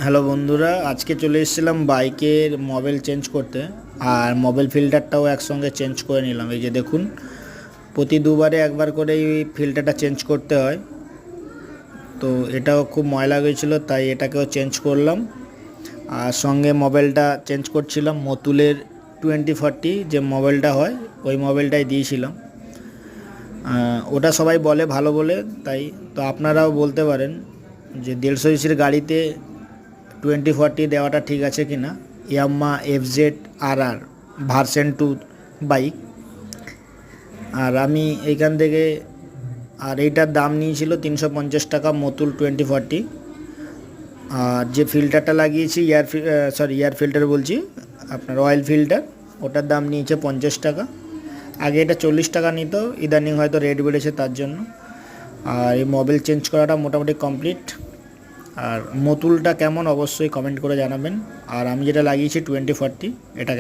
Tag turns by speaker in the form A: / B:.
A: Hello বন্ধুরা, আজকে চলে এসেছিলাম বাইকের মোবিল চেঞ্জ করতে। আর মোবিল ফিল্টারটাও একসঙ্গে চেঞ্জ করে নিলাম। এই যে দেখুন, প্রতি দুবারে একবার করে এই ফিল্টারটা চেঞ্জ করতে হয়। তো এটাও খুব ময়লা গিয়েছিলো, তাই এটাকেও চেঞ্জ করলাম। আর সঙ্গে মোবিলটা চেঞ্জ করছিলাম মতুলের 2040 যে মোবিলটা হয়, ওই মোবিলটাই দিয়েছিলাম। ওটা সবাই বলে ভালো বলে, তাই তো আপনারাও বলতে পারেন যে 150 সিসির গাড়িতে 2040 দেওয়াটা ঠিক আছে কি না। Yamaha FZ-RR version 2 bike. আর আমি এইখান থেকে, আর এইটার দাম নিয়েছিল 350 টাকা মতুল 2040। আর যে ফিল্টারটা লাগিয়েছি এয়ার ফিল্টার বলছি, আপনার অয়েল ফিল্টার, ওটার দাম নিয়েছে 50 টাকা। আগে এটা 40 টাকা নিত, ইদানিং হয়তো রেট বেড়েছে তার জন্য। আর এই মোবিল চেঞ্জ করাটা মোটামুটি কমপ্লিট। আর মতুলটা কেমন অবশ্যই কমেন্ট করে জানাবেন। আর আমি যেটা লাগিয়েছি 2040, এটা